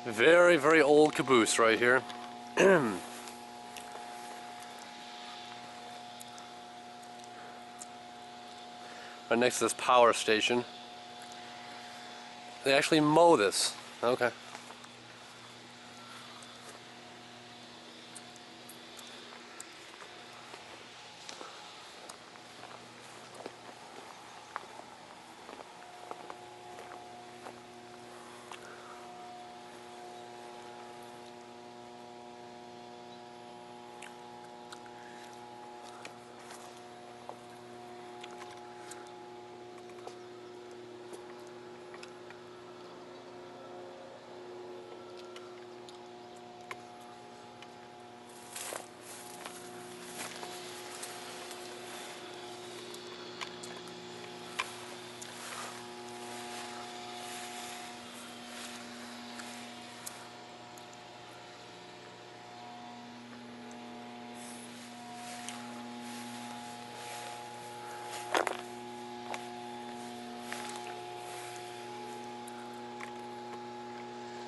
Very, very old caboose right here. Right next to this power station. They actually mow this. Okay.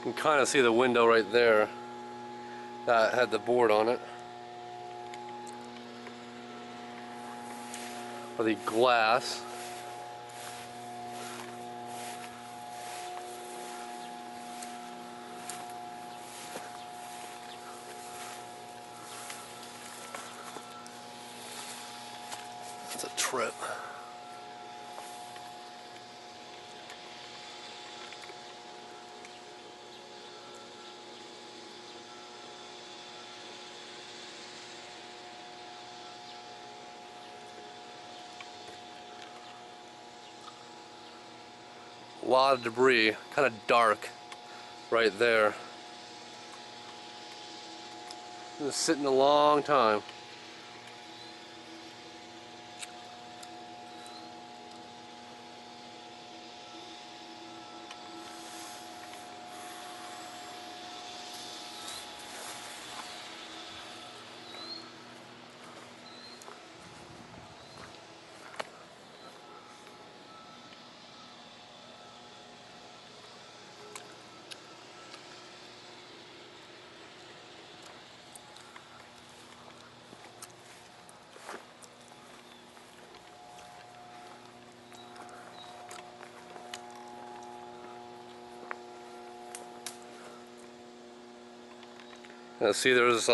You can kind of see the window right there that had the board on it. Or the glass. It's a trip. A lot of debris, kind of dark right there. It was sitting a long time. See, there's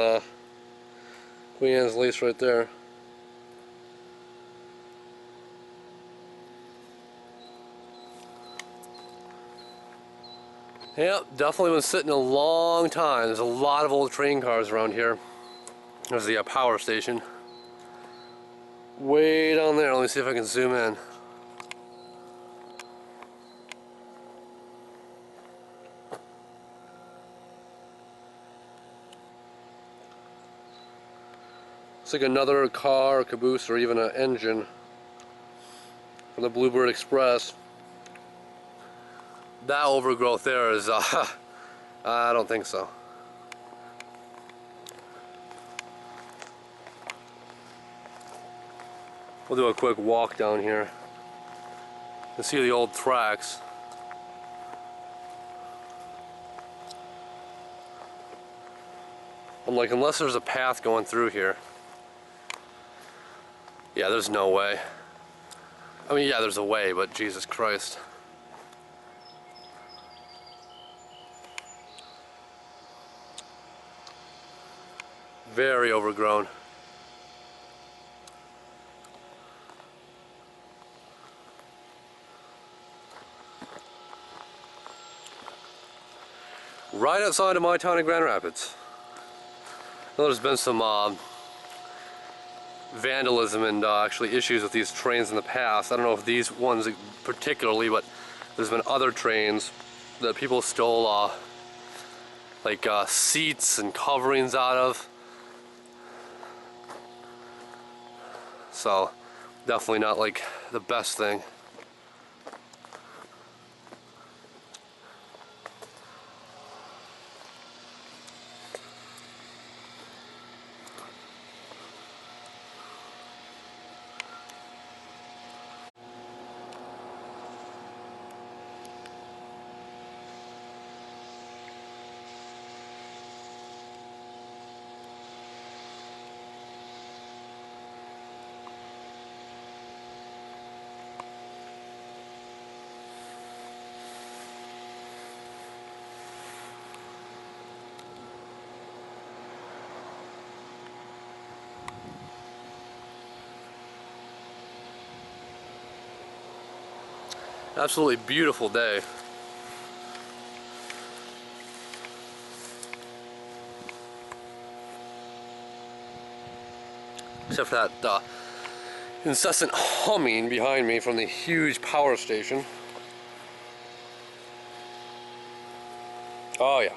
Queen Anne's lace right there. Yep, definitely been sitting a long time. There's a lot of old train cars around here. There's the power station. Way down there, let me see if I can zoom in. It's like another car, caboose, or even an engine from the Bluebird Express. That overgrowth there is, I don't think so. We'll do a quick walk down here to see the old tracks. I'm like, unless there's a path going through here. Yeah, there's no way. I mean, yeah, there's a way, but Jesus Christ. Very overgrown. Right outside of my town of Grand Rapids. I know there's been some vandalism and actually issues with these trains in the past. I don't know if these ones particularly, but there's been other trains that people stole like seats and coverings out of. So definitely not like the best thing. Absolutely beautiful day. Except for that incessant humming behind me from the huge power station. Oh yeah.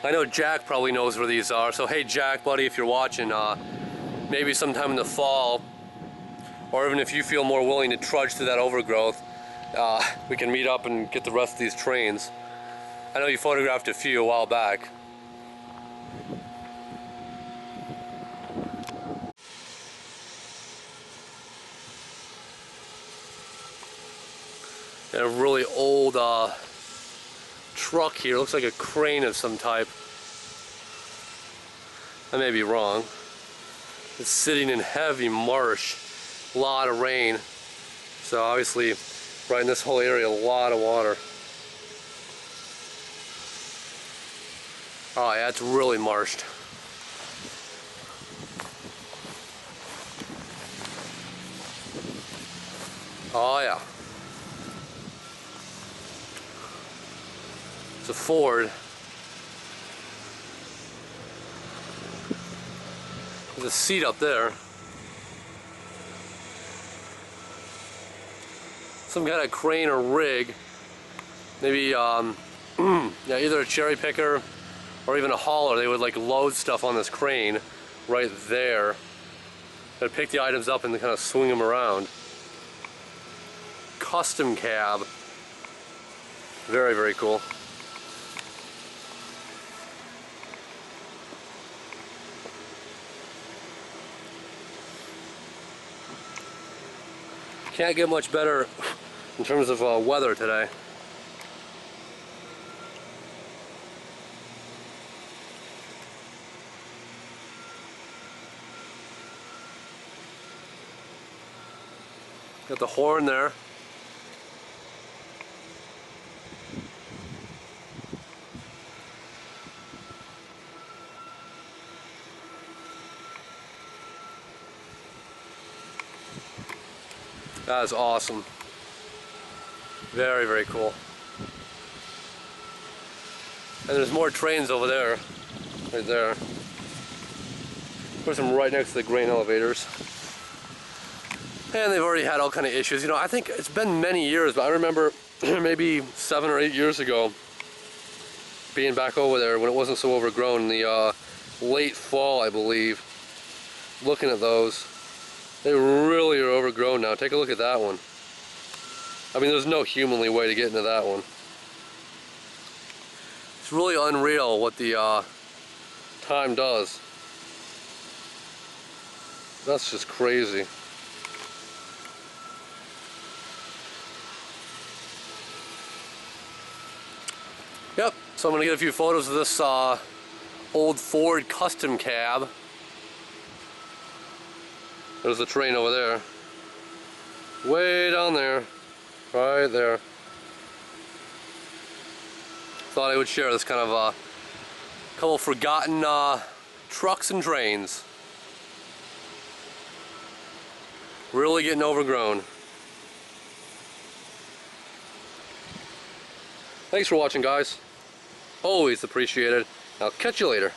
I know Jack probably knows where these are, so hey Jack, buddy, if you're watching, maybe sometime in the fall, or even if you feel more willing to trudge through that overgrowth, we can meet up and get the rest of these trains. I know you photographed a few a while back. And a really old truck here, looks like a crane of some type. I may be wrong. It's sitting in heavy marsh, a lot of rain. So obviously, right in this whole area, a lot of water. Oh yeah, it's really marshed. Oh yeah. It's a Ford. There's a seat up there. Some kind of crane or rig. Maybe yeah, either a cherry picker or even a hauler. They would like load stuff on this crane right there. They'd pick the items up and kind of swing them around. Custom cab. Very, very cool. Can't get much better in terms of weather today. Got the horn there. That is awesome. Very, very cool. And there's more trains over there. Right there. Of course, I'm right next to the grain elevators. And they've already had all kind of issues. You know, I think it's been many years, but I remember maybe 7 or 8 years ago being back over there when it wasn't so overgrown in the late fall, I believe. Looking at those. They really are overgrown now. Take a look at that one. I mean, there's no humanly way to get into that one. It's really unreal what the time does. That's just crazy. Yep, so I'm going to get a few photos of this old Ford custom cab. There's the train over there. Way down there. Right there. Thought I would share this kind of couple forgotten trucks and trains. Really getting overgrown. Thanks for watching, guys. Always appreciated. I'll catch you later.